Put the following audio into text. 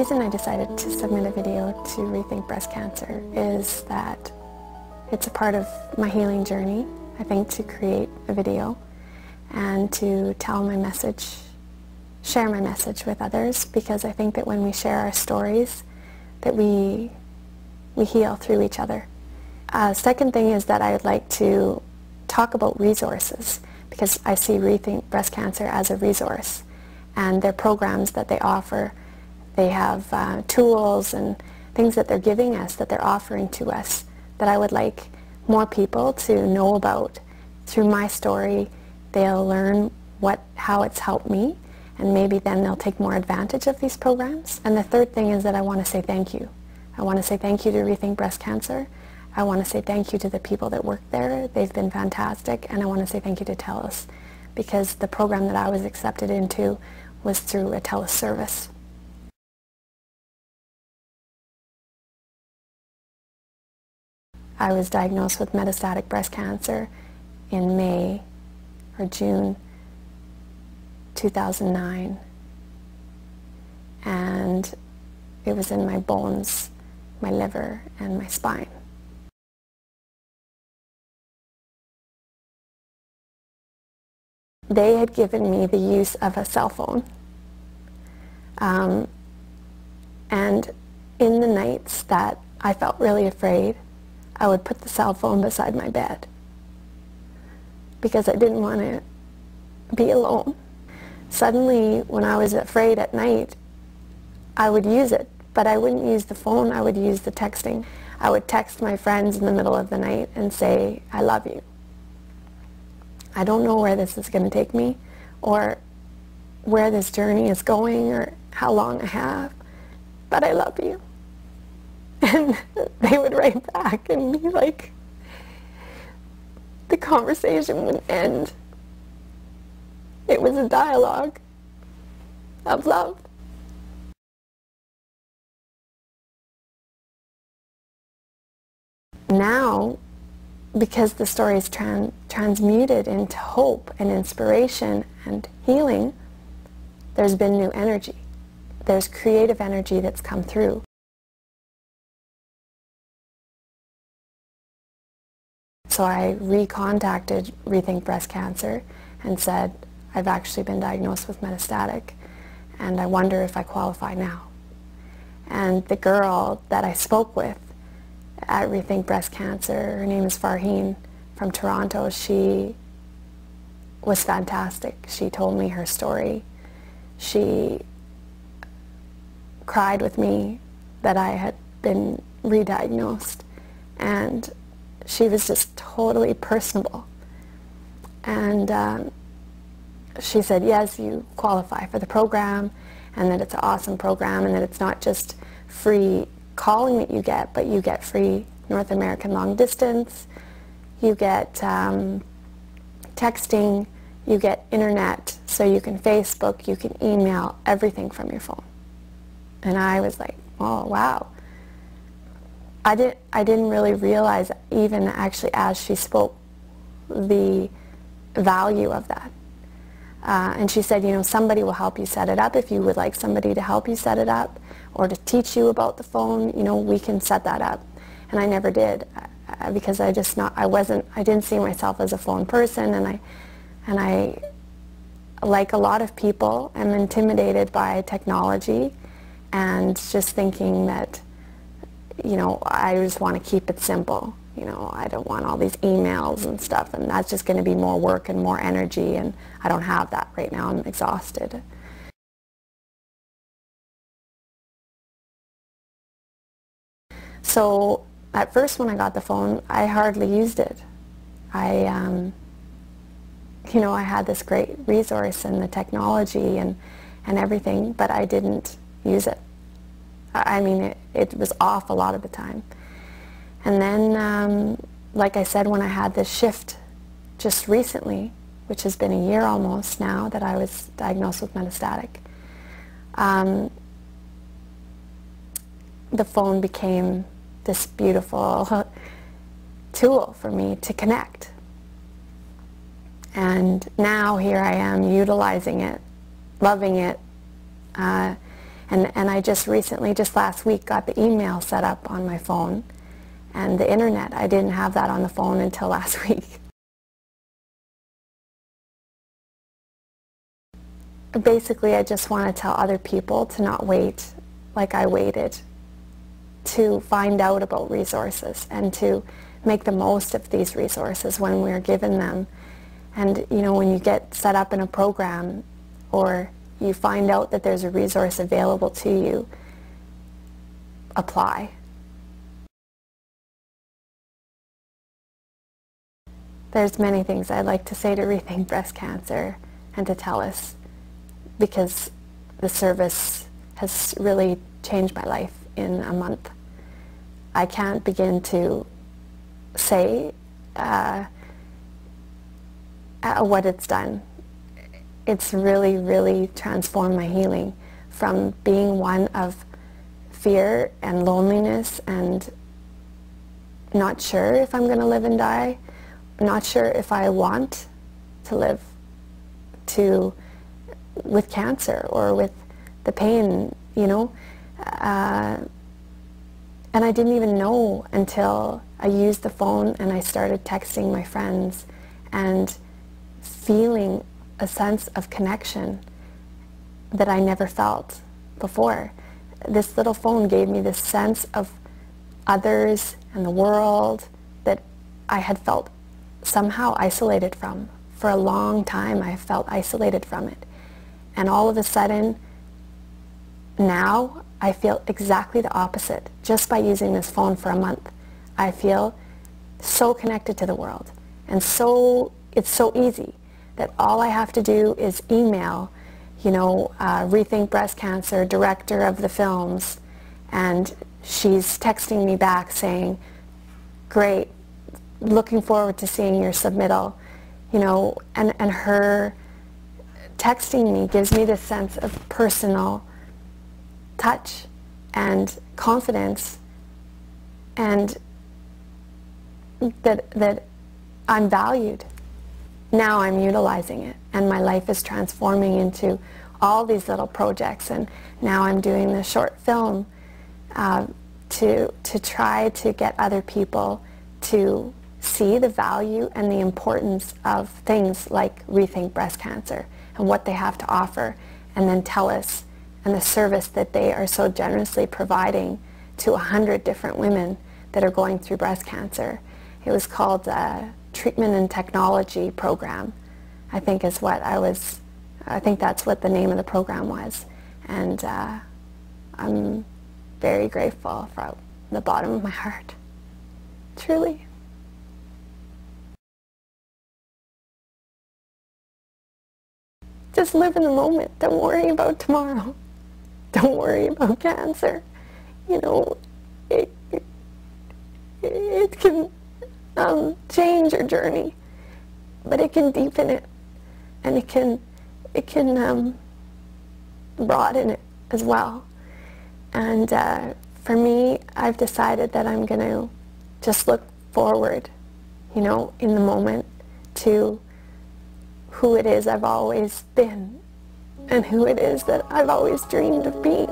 reason I decided to submit a video to Rethink Breast Cancer is that it's a part of my healing journey, I think, to create a video and to tell my message, share my message with others, because I think that when we share our stories, that we heal through each other. Second thing is that I would like to talk about resources, because I see Rethink Breast Cancer as a resource, and their programs that they offer, they have tools and things that they're giving us, that they're offering to us, that I would like more people to know about. Through my story, they'll learn how it's helped me, and maybe then they'll take more advantage of these programs. And the third thing is that I want to say thank you. I want to say thank you to Rethink Breast Cancer. I want to say thank you to the people that work there. They've been fantastic. And I want to say thank you to TELUS, because the program that I was accepted into was through a TELUS service. I was diagnosed with metastatic breast cancer in May or June 2009, and it was in my bones, my liver, and my spine. They had given me the use of a cell phone, and in the nights that I felt really afraid, I would put the cell phone beside my bed because I didn't want to be alone. Suddenly, when I was afraid at night, I would use it, but I wouldn't use the phone, I would use the texting. I would text my friends in the middle of the night and say, I love you. I don't know where this is going to take me, or where this journey is going, or how long I have, but I love you. And they would write back and be like, the conversation would end. It was a dialogue of love. Now, because the story is transmuted into hope and inspiration and healing, there's been new energy. There's creative energy that's come through. So I recontacted Rethink Breast Cancer and said, I've actually been diagnosed with metastatic, and I wonder if I qualify now. And the girl that I spoke with at Rethink Breast Cancer, her name is Farheen from Toronto, she was fantastic. She told me her story. She cried with me that I had been re-diagnosed, and she was just totally personable. And she said, yes, you qualify for the program, and that it's an awesome program, and that it's not just free calling that you get, but you get free North American long distance, you get texting, you get internet, so you can Facebook, you can email, everything from your phone. And I was like, oh, wow. I didn't really realize, even actually as she spoke, the value of that. And she said, you know, somebody will help you set it up. If you would like somebody to help you set it up or to teach you about the phone, you know, we can set that up. And I never did, because I didn't see myself as a phone person, and I, like a lot of people, am intimidated by technology and just thinking that, you know, I just want to keep it simple. You know, I don't want all these emails and stuff, and that's just going to be more work and more energy, and I don't have that right now. I'm exhausted. So at first when I got the phone, I hardly used it. You know, I had this great resource and the technology and everything, but I didn't use it. I mean, it was off a lot of the time. And then, like I said, when I had this shift just recently, which has been a year almost now that I was diagnosed with metastatic, the phone became this beautiful tool for me to connect. And now here I am utilizing it, loving it, And I just recently, just last week, got the email set up on my phone, and the internet. I didn't have that on the phone until last week. Basically, I just want to tell other people to not wait like I waited, to find out about resources and to make the most of these resources when we're given them. And you know, when you get set up in a program or you find out that there's a resource available to you, apply. There's many things I'd like to say to Rethink Breast Cancer and to TELUS, because the service has really changed my life in a month. I can't begin to say what it's done. It's really, really transformed my healing from being one of fear and loneliness and not sure if I'm going to live and die, not sure if I want to live, to with cancer or with the pain, you know. And I didn't even know until I used the phone and I started texting my friends and feeling a sense of connection that I never felt before. This little phone gave me this sense of others and the world that I had felt somehow isolated from. For a long time I felt isolated from it. And all of a sudden, now I feel exactly the opposite. Just by using this phone for a month, I feel so connected to the world. And so it's so easy that all I have to do is email, you know, Rethink Breast Cancer, director of the films, and she's texting me back saying, great, looking forward to seeing your submittal, you know, and her texting me gives me this sense of personal touch and confidence, and that I'm valued. Now I'm utilizing it, and my life is transforming into all these little projects, and now I'm doing the short film to try to get other people to see the value and the importance of things like Rethink Breast Cancer and what they have to offer, and then TELUS and the service that they are so generously providing to 100 different women that are going through breast cancer. It was called Treatment and Technology Program, I think is what I think that's what the name of the program was. And I'm very grateful from the bottom of my heart, truly. Just live in the moment. Don't worry about tomorrow. Don't worry about cancer. You know, it can change your journey, but it can deepen it, and it can broaden it as well. And for me, I've decided that I'm going to just look forward, you know, in the moment to who it is I've always been and who it is that I've always dreamed of being.